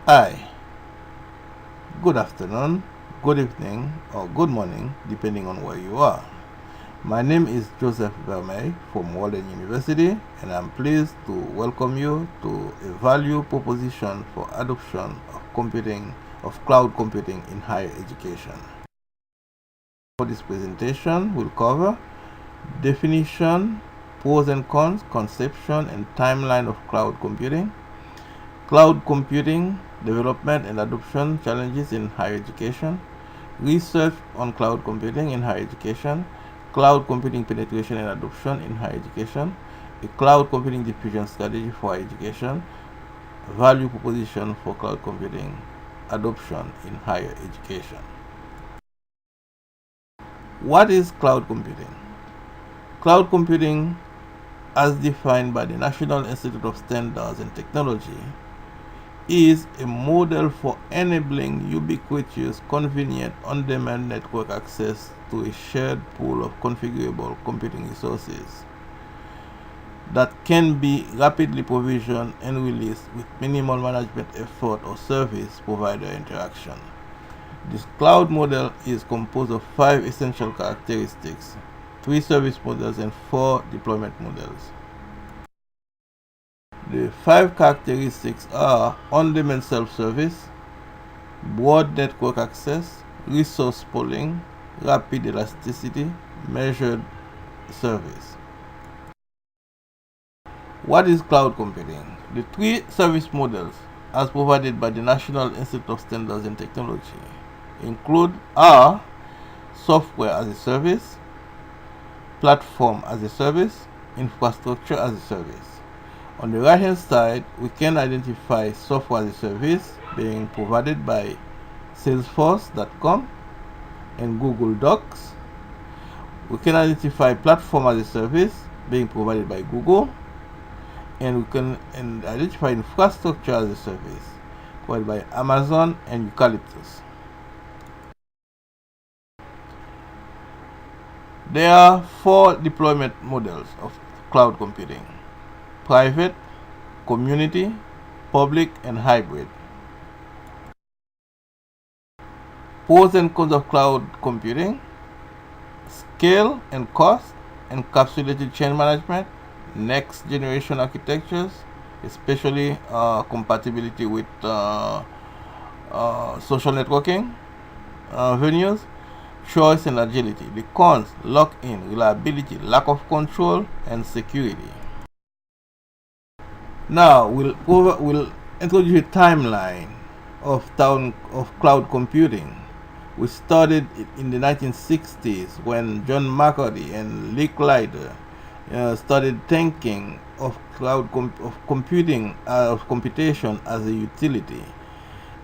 Hi, good afternoon, good evening, or good morning, depending on where you are. My name is Joseph Vermeille from Walden University, and I'm pleased to welcome you to a value proposition for adoption of cloud computing in higher education. For this presentation, we'll cover definition, pros and cons, conception, and timeline of cloud computing, cloud computing development and adoption challenges in higher education, research on cloud computing in higher education, cloud computing penetration and adoption in higher education, a cloud computing diffusion strategy for higher education, value proposition for cloud computing adoption in higher education. What is cloud computing? Cloud computing, as defined by the National Institute of Standards and Technology, is a model for enabling ubiquitous, convenient, on-demand network access to a shared pool of configurable computing resources that can be rapidly provisioned and released with minimal management effort or service provider interaction. This cloud model is composed of 5 essential characteristics, 3 service models and 4 deployment models. The 5 characteristics are on-demand self-service, broad network access, resource pooling, rapid elasticity, measured service. What is cloud computing? The 3 service models, as provided by the National Institute of Standards and Technology, include software as a service, platform as a service, infrastructure as a service. On the right hand side, we can identify software as a service being provided by Salesforce.com and Google Docs. We can identify platform as a service being provided by Google, and we can identify infrastructure as a service provided by Amazon and Eucalyptus. There are 4 deployment models of cloud computing: private, community, public, and hybrid. Pros and cons of cloud computing: scale and cost, encapsulated chain management, next generation architectures, especially compatibility with social networking venues, choice and agility. The cons: lock-in, reliability, lack of control, and security. Now we'll introduce a timeline of cloud computing. We started in the 1960s when John McCarthy and Lee Clyder started thinking of computation as a utility.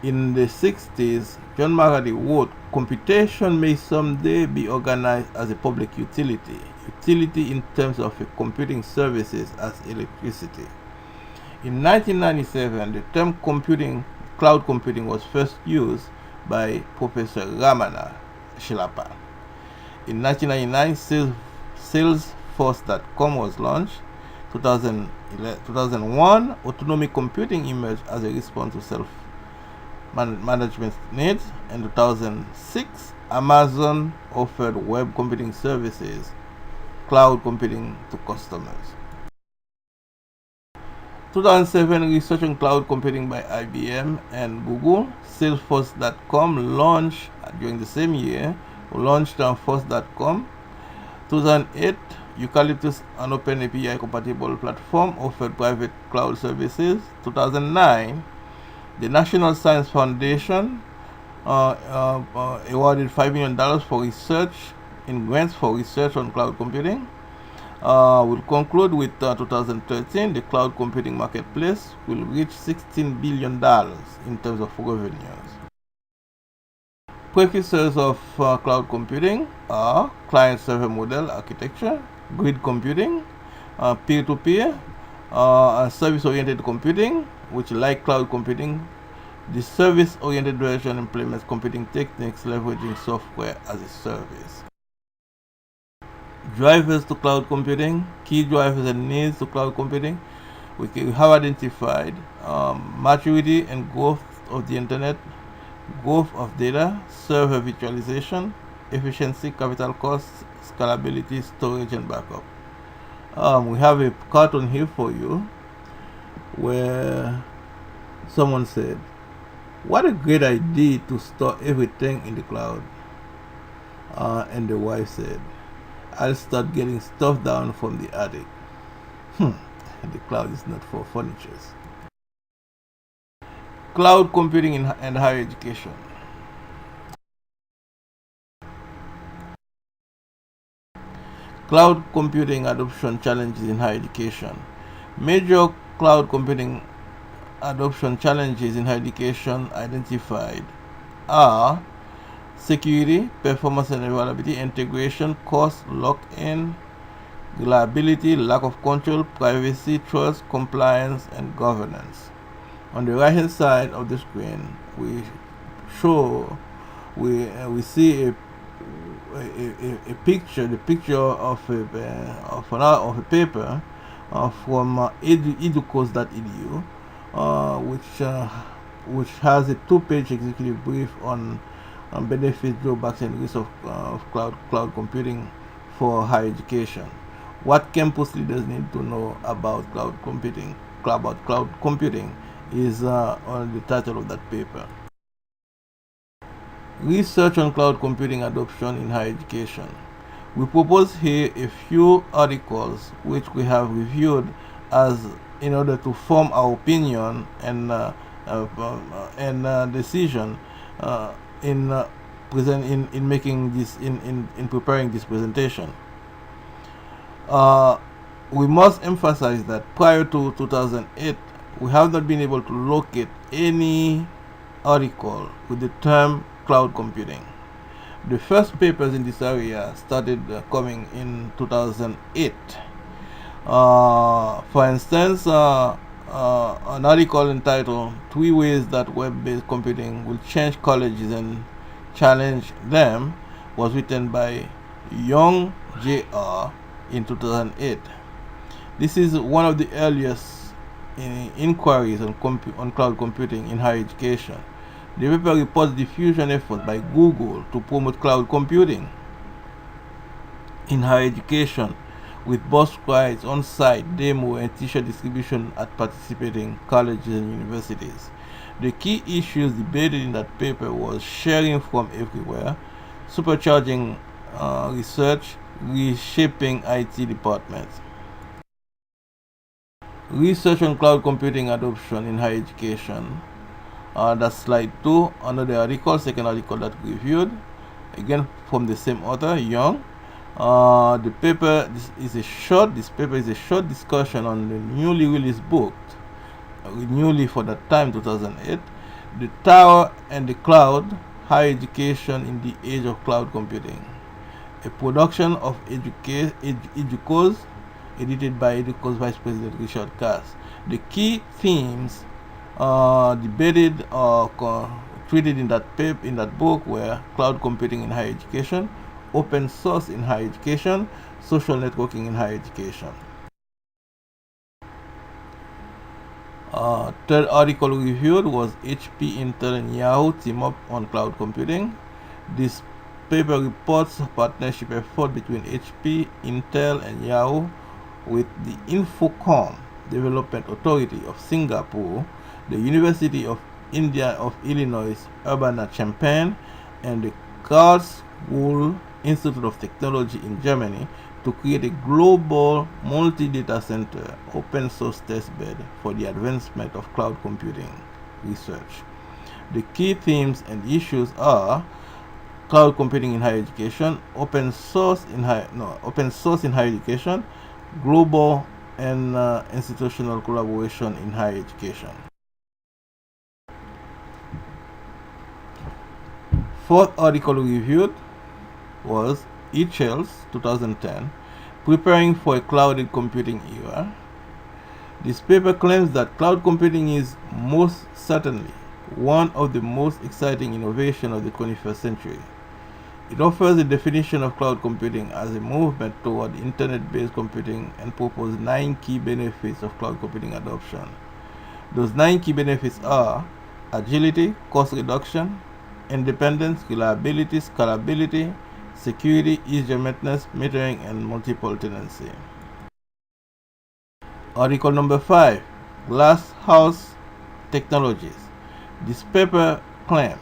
In the 60s, John McCarthy wrote, "Computation may someday be organized as a public utility in terms of computing services as electricity." In 1997, the term cloud computing was first used by Professor Ramana Shilapa. In 1999, Salesforce.com was launched. 2001, autonomy computing emerged as a response to self-management needs. In 2006, Amazon offered web computing services, cloud computing to customers. 2007, research on cloud computing by IBM and Google. Salesforce.com launched during the same year. Launched on Force.com. 2008, Eucalyptus, an open API compatible platform, offered private cloud services. 2009, the National Science Foundation awarded $5 million for research in grants for research on cloud computing. We'll conclude with 2013, the cloud computing marketplace will reach $16 billion in terms of revenues. Precursors of cloud computing are client-server model architecture, grid computing, peer-to-peer, service-oriented computing, which, like cloud computing, the service-oriented version implements computing techniques leveraging software as a service. Drivers to cloud computing, key drivers and needs to cloud computing. We have identified maturity and growth of the internet, growth of data, server virtualization, efficiency, capital costs, scalability, storage, and backup. We have a cartoon here for you where someone said, "What a great idea to store everything in the cloud." And the wife said, "I'll start getting stuff down from the attic." The cloud is not for furniture. Cloud computing and higher education. Cloud computing adoption challenges in higher education. Major cloud computing adoption challenges in higher education identified are security, performance and availability, integration, cost, lock-in, reliability, lack of control, privacy, trust, compliance, and governance. On the right hand side of the screen, we see a picture, the picture of a paper from educos.edu, which has a 2-page executive brief on benefits, drawbacks, and risks of cloud computing for higher education. What campus leaders need to know about cloud computing is on the title of that paper. Research on cloud computing adoption in higher education. We propose here a few articles which we have reviewed in order to form our opinion and decision in preparing this presentation. We must emphasize that prior to 2008, we have not been able to locate any article with the term cloud computing. The first papers in this area started coming in 2008. For instance, an article entitled 3 Ways That Web-Based Computing Will Change Colleges and Challenge Them was written by Young Jr. in 2008. This is one of the earliest inquiries on cloud computing in higher education. The paper reports diffusion efforts by Google to promote cloud computing in higher education, with bus rides, on-site demo, and t-shirt distribution at participating colleges and universities. The key issues debated in that paper was sharing from everywhere, supercharging research, reshaping IT departments. Research on cloud computing adoption in higher education. That's slide 2, another article, second article that we reviewed, again from the same author, Young. This paper is a short discussion on the newly released book, newly for that time, 2008, The Tower and the Cloud, Higher Education in the Age of Cloud Computing, a production of Educos, edited by Educos Vice President Richard Cass. The key themes debated or treated in that book were cloud computing in higher education, open source in higher education, social networking in higher education. Third article we reviewed was HP, Intel, and Yahoo team up on cloud computing. This paper reports a partnership effort between HP, Intel, and Yahoo with the Infocom Development Authority of Singapore, the University of Illinois Urbana-Champaign, and the Karlsruhe Institute of Technology in Germany to create a global multi-data center open source testbed for the advancement of cloud computing research. The key themes and issues are cloud computing in higher education, open source in higher education, global and institutional collaboration in higher education. Fourth article we reviewed was eChel's 2010, Preparing for a Clouded Computing Era. This paper claims that cloud computing is most certainly one of the most exciting innovations of the 21st century. It offers a definition of cloud computing as a movement toward internet-based computing and proposes 9 key benefits of cloud computing adoption. Those 9 key benefits are agility, cost reduction, independence, reliability, scalability, security, easier maintenance, metering, and multiple tenancy. Article number 5, Glass House Technologies. This paper claims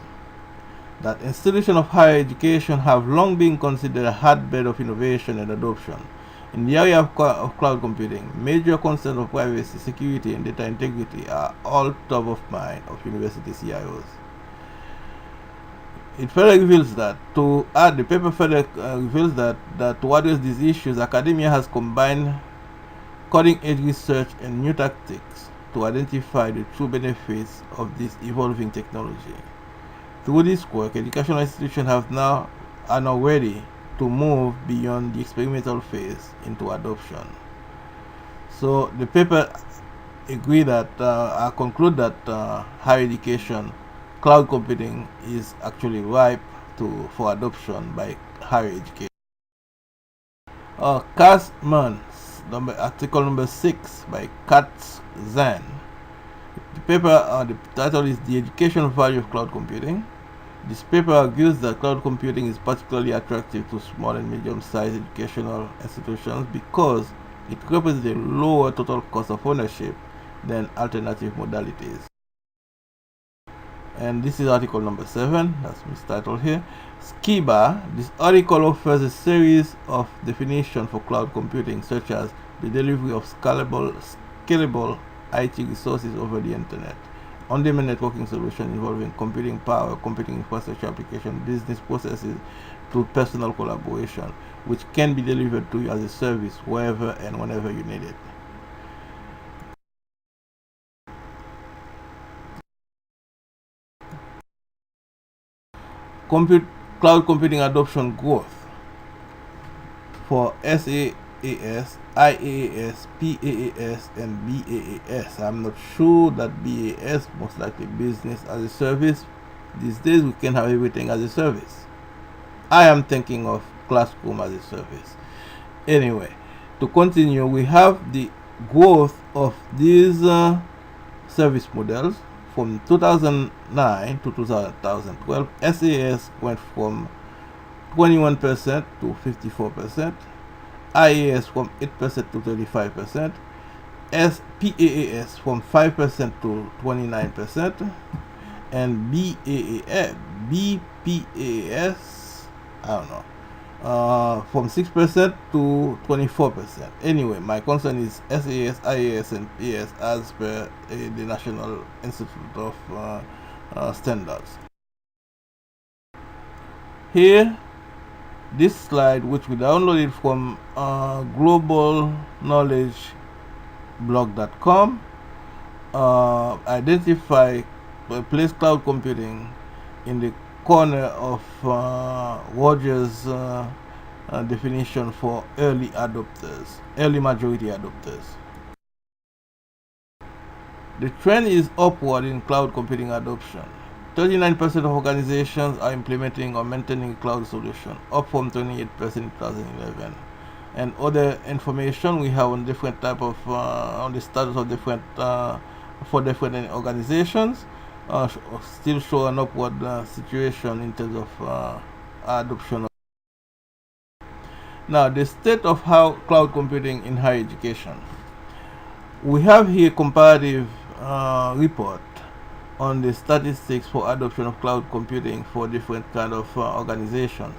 that institutions of higher education have long been considered a hotbed of innovation and adoption. In the area of cloud computing, major concerns of privacy, security, and data integrity are all top of mind of university CIOs. It further reveals that the paper further reveals that to address these issues, academia has combined cutting-edge research and new tactics to identify the true benefits of this evolving technology. Through this work, educational institutions are now ready to move beyond the experimental phase into adoption. So the paper conclude that higher education, cloud computing is actually ripe for adoption by higher education. Kasman, article number 6 by Katz Zan. The paper, the title is The Educational Value of Cloud Computing. This paper argues that cloud computing is particularly attractive to small and medium-sized educational institutions because it represents a lower total cost of ownership than alternative modalities. And this is article number 7, that's mistitled here. Skiba, this article offers a series of definitions for cloud computing, such as the delivery of scalable IT resources over the internet, on-demand networking solution involving computing power, computing infrastructure application, business processes to personal collaboration, which can be delivered to you as a service wherever and whenever you need it. Cloud computing adoption growth for SaaS, IaaS, PaaS, and BaaS. I'm not sure that BaaS, most likely business as a service. These days we can have everything as a service. I am thinking of classroom as a service. Anyway, to continue, we have the growth of these service models. From 2009 to 2012, SaaS went from 21% to 54%, IaaS from 8% to 35%, PaaS from 5% to 29%, and BPaaS, I don't know, from 6% to 24%. Anyway, my concern is SaaS, IaaS, and PaaS as per the National Institute of Standards. Here, this slide, which we downloaded from globalknowledgeblog.com, place cloud computing in the corner of Rogers' definition for early majority adopters. The trend is upward in cloud computing adoption. 39% of organizations are implementing or maintaining a cloud solution, up from 28% in 2011. And other information we have on different type of on the status of different organizations still show an upward situation in terms of adoption. Now, the state of how cloud computing in higher education. We have here comparative report on the statistics for adoption of cloud computing for different kind of organizations.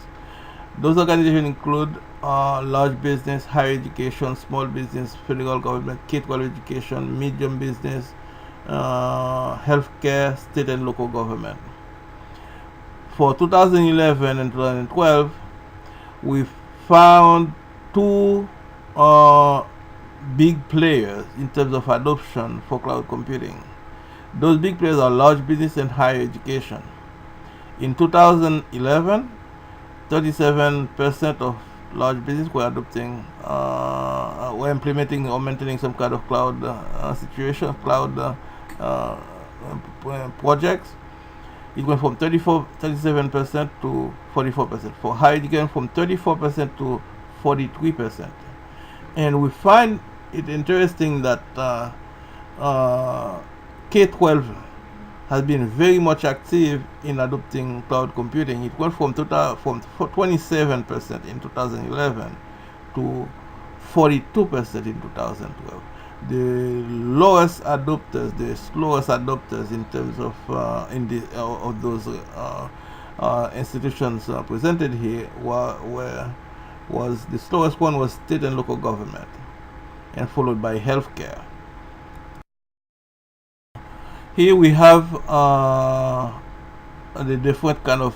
Those organizations include large business, higher education, small business, federal government, K-12 education, medium business, healthcare, state and local government. For 2011 and 2012, we found two big players in terms of adoption for cloud computing. Those big players are large business and higher education. In 2011, 37% of large business were adopting, were implementing or maintaining some kind of cloud cloud projects. It went from 37% to 44%. For higher education, from 34% to 43%. And we find it interesting that K-12 has been very much active in adopting cloud computing. It went from 27% in 2011 to 42% in 2012. The lowest adopters, the slowest adopters in terms of of those institutions presented here was the slowest one was state and local government, and followed by healthcare. Here we have the different kind of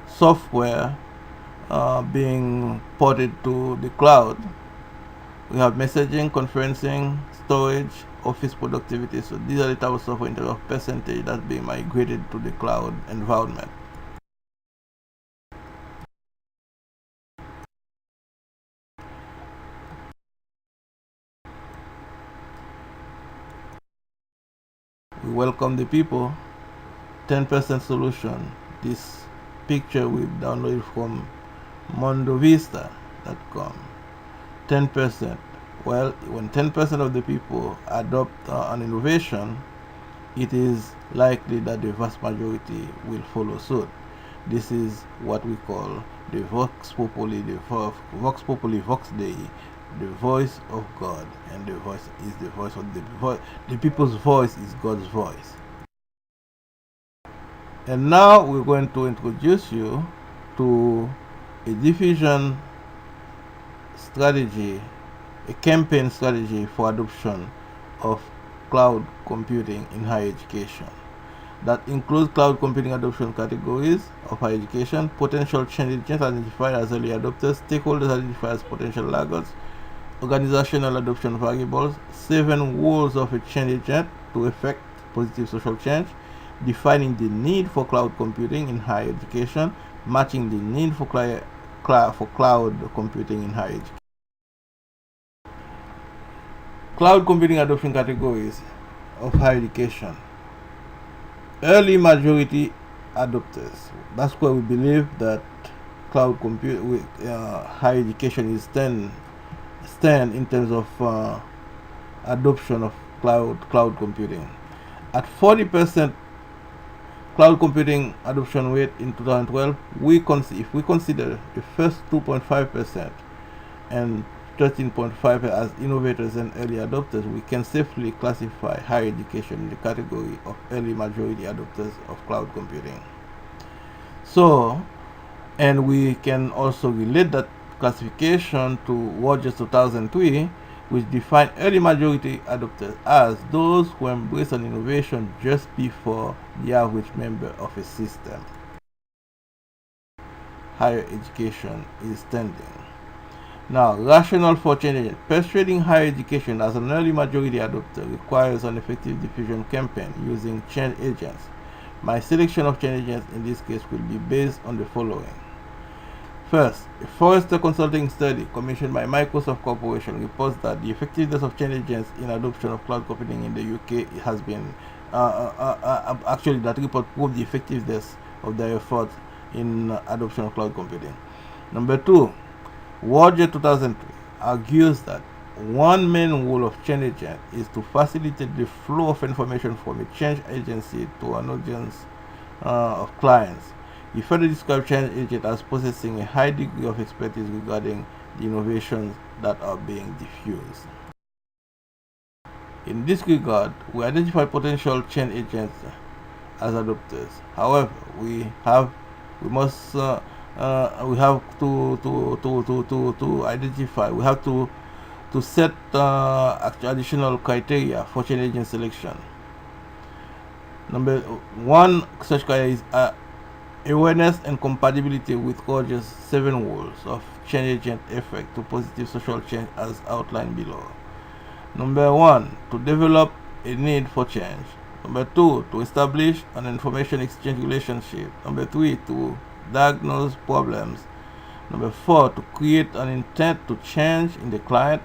software being ported to the cloud. We have messaging, conferencing, storage, office productivity. So these are the type of software in terms of percentage that's being migrated to the cloud environment. We welcome the people. 10% solution. This picture we've downloaded from mondovista.com. 10%. Well, when 10% of the people adopt an innovation, it is likely that the vast majority will follow suit. This is what we call the Vox Populi, Vox Populi, Vox Dei, the voice of God, and the voice is the voice of the people's voice is God's voice. And now we're going to introduce you to a diffusion strategy, a campaign strategy for adoption of cloud computing in higher education. That includes cloud computing adoption categories of higher education, potential change agents identified as early adopters, stakeholders identified as potential laggards, organizational adoption variables, 7 rules of a change agent to effect positive social change, defining the need for cloud computing in higher education, matching the need for cloud computing in higher education. Cloud computing adoption categories of higher education. Early majority adopters. That's where we believe that cloud higher education is stand in terms of adoption of cloud computing. At 40% cloud computing adoption rate in 2012, if we consider the first 2.5% and 13.5% as innovators and early adopters, we can safely classify higher education in the category of early majority adopters of cloud computing. So, and we can also relate that classification to Rogers 2003, which defined early majority adopters as those who embrace an innovation just before the average member of a system. Higher education is standing. Now, rationale for change. Persuading higher education as an early majority adopter requires an effective diffusion campaign using change agents. My selection of change agents in this case will be based on the following. First, a Forrester Consulting study commissioned by Microsoft Corporation reports that the effectiveness of change agents in adoption of cloud computing in the UK has been actually that report proved the effectiveness of their efforts in adoption of cloud computing. Number 2, Rogers 2003 argues that one main role of change agent is to facilitate the flow of information from a change agency to an audience of clients. He further described change agent as possessing a high degree of expertise regarding the innovations that are being diffused. In this regard, we identify potential change agents as adopters. However, we have to identify. We have to set additional criteria for change agent selection. Number 1 such criteria is awareness and compatibility with Rogers' 7 rules of change agent effect to positive social change as outlined below. Number 1, to develop a need for change. Number 2, to establish an information exchange relationship. Number 3, to diagnose problems. Number 4, to create an intent to change in the client.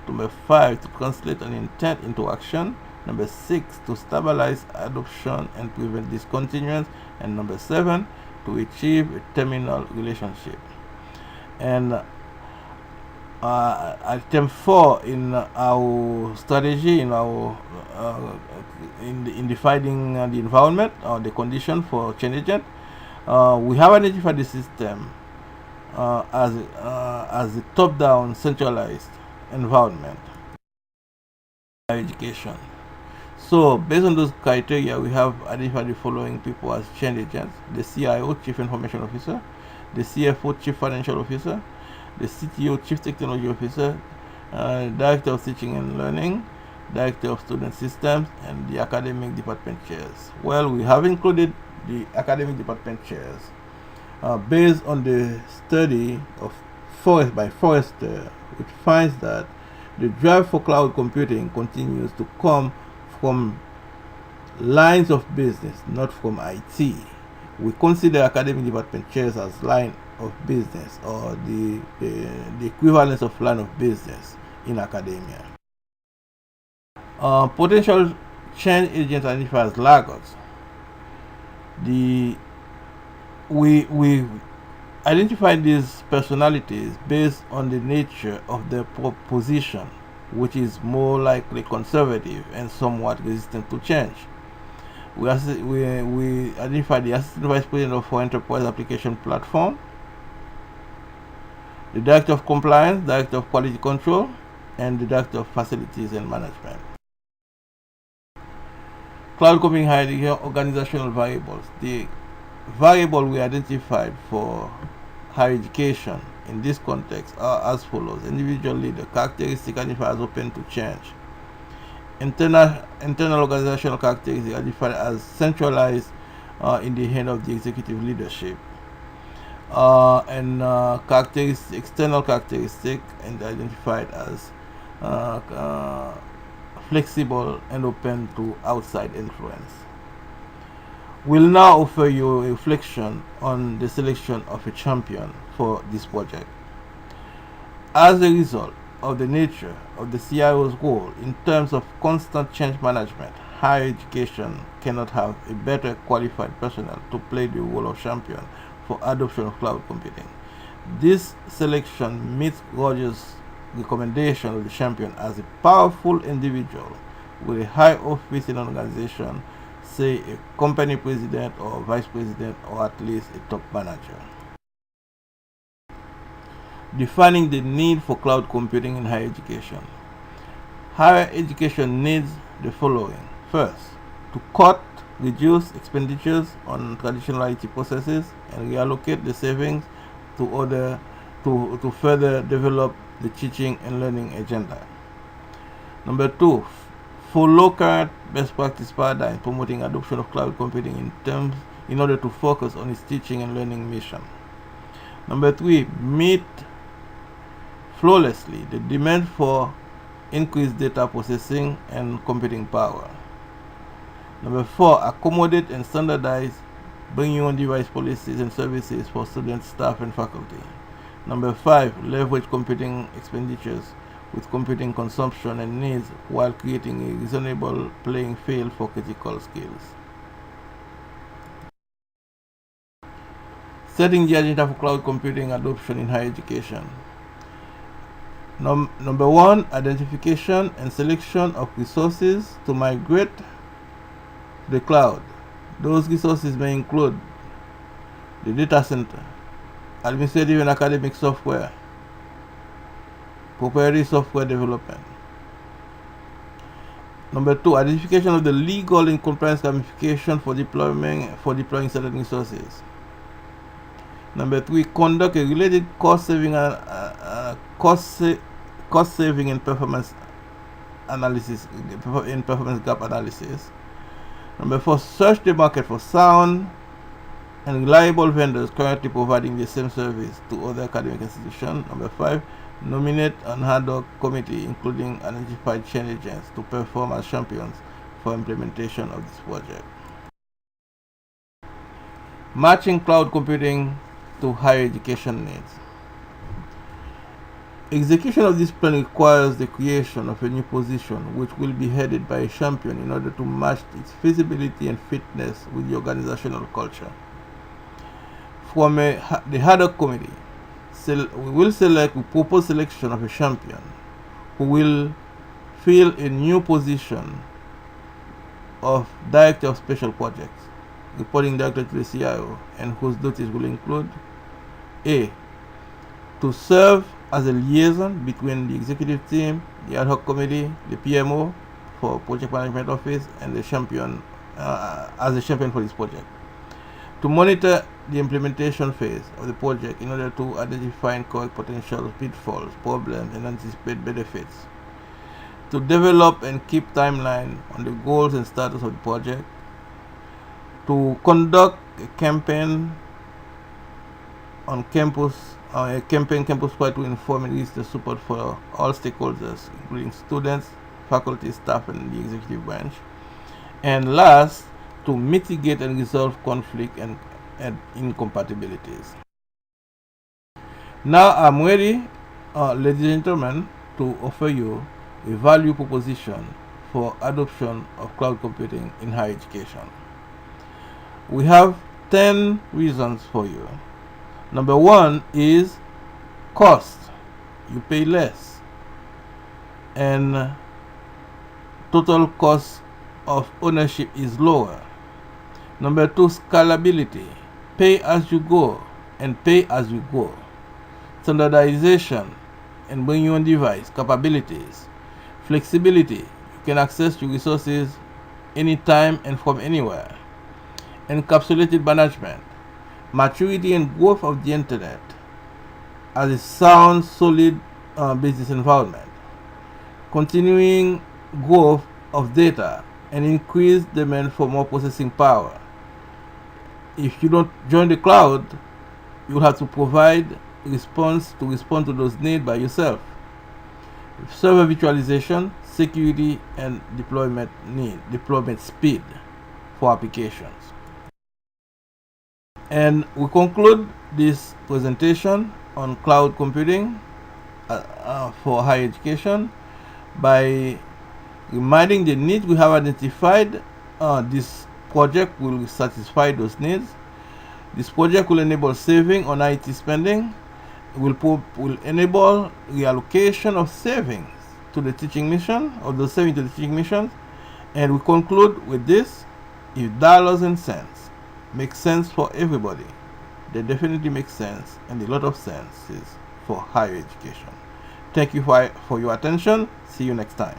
Number 5, to translate an intent into action. Number 6, to stabilize adoption and prevent discontinuance. And number 7, to achieve a terminal relationship. And Item 4 in our strategy, in defining the environment or the condition for change agent, we have identified the system as a top-down centralized environment education. So based on those criteria, we have identified the following people as change agents: the CIO, Chief Information Officer; the CFO, Chief Financial Officer; the CTO, Chief Technology Officer; Director of Teaching and Learning; Director of Student Systems; and the Academic Department Chairs. Well, we have included the Academic Department Chairs based on the study of Forrester, which finds that the drive for cloud computing continues to come from lines of business, not from IT. We consider academic department chairs as line of business, or the equivalence of line of business in academia. Potential change agents identified as laggards. We identify these personalities based on the nature of their proposition, which is more likely conservative and somewhat resistant to change. We identify the Assistant Vice President for Enterprise Application Platform, the Director of Compliance, Director of Quality Control, and the Director of Facilities and Management. Cloud computing hierarchy organizational variables. The variable we identified for higher education in this context are as follows: individual leader characteristic identified as open to change; internal organizational characteristic identified as centralized in the hand of the executive leadership; and external characteristic and identified as flexible and open to outside influence. We'll now offer you a reflection on the selection of a champion for this project. As a result of the nature of the CIO's role in terms of constant change management, higher education cannot have a better qualified personnel to play the role of champion for adoption of cloud computing. This selection meets Rogers' recommendation of the champion as a powerful individual with a high office in an organization, say a company president or vice president, or at least a top manager. Defining the need for cloud computing in higher education. Higher education needs the following. First, to reduce expenditures on traditional IT processes and reallocate the savings to further develop the teaching and learning agenda. Number 2, follow current best practice paradigm promoting adoption of cloud computing in order to focus on its teaching and learning mission. Number 3, meet flawlessly the demand for increased data processing and computing power. Number 4, accommodate and standardize bringing on device policies and services for students, staff, and faculty. Number 5, leverage computing expenditures with computing consumption and needs while creating a reasonable playing field for critical skills. Setting the agenda for cloud computing adoption in higher education. Number 1, identification and selection of resources to migrate to the cloud. Those resources may include the data center, administrative and academic software, proprietary software development. Number 2, identification of the legal and compliance ramification for deploying certain resources. Number 3, conduct a related cost saving and performance analysis in performance gap analysis. Number 4, search the market for sound and reliable vendors currently providing the same service to other academic institutions. Number 5, nominate an ad hoc committee including identified change agents to perform as champions for implementation of this project. Matching cloud computing to higher education needs. Execution of this plan requires the creation of a new position which will be headed by a champion in order to match its feasibility and fitness with the organizational culture. From the ad hoc committee, we propose selection of a champion who will fill a new position of Director of Special Projects, reporting directly to the CIO, and whose duties will include A. To serve as a liaison between the executive team, the ad hoc committee, the PMO for Project Management Office, and the champion as a champion for this project. To monitor the implementation phase of the project in order to identify and correct potential pitfalls, problems, and anticipate benefits. To develop and keep timeline on the goals and status of the project. To conduct a campaign on campus, campus-wide to inform and reach the support for all stakeholders, including students, faculty, staff, and the executive branch. And last, to mitigate and resolve conflict and incompatibilities. Now I'm ready, ladies and gentlemen, to offer you a value proposition for adoption of cloud computing in higher education. We have 10 reasons for you. Number 1 is cost. You pay less, and total cost of ownership is lower. Number 2, scalability. Pay as you go and pay as you go. Standardization and bring your own device capabilities. Flexibility. You can access your resources anytime and from anywhere. Encapsulated management. Maturity and growth of the internet as a sound, solid business environment. Continuing growth of data and increased demand for more processing power. If you don't join the cloud, you will have to provide respond to those needs by yourself. Server virtualization, security, and deployment speed for applications. And we conclude this presentation on cloud computing for higher education by reminding the needs we have identified. This project will satisfy those needs. This project will enable saving on IT spending. It will enable reallocation of savings to the teaching mission, or the saving to the teaching mission. And we conclude with this: if dollars and cents make sense for everybody, they definitely make sense, and a lot of sense is for higher education. Thank you for your attention. See you next time.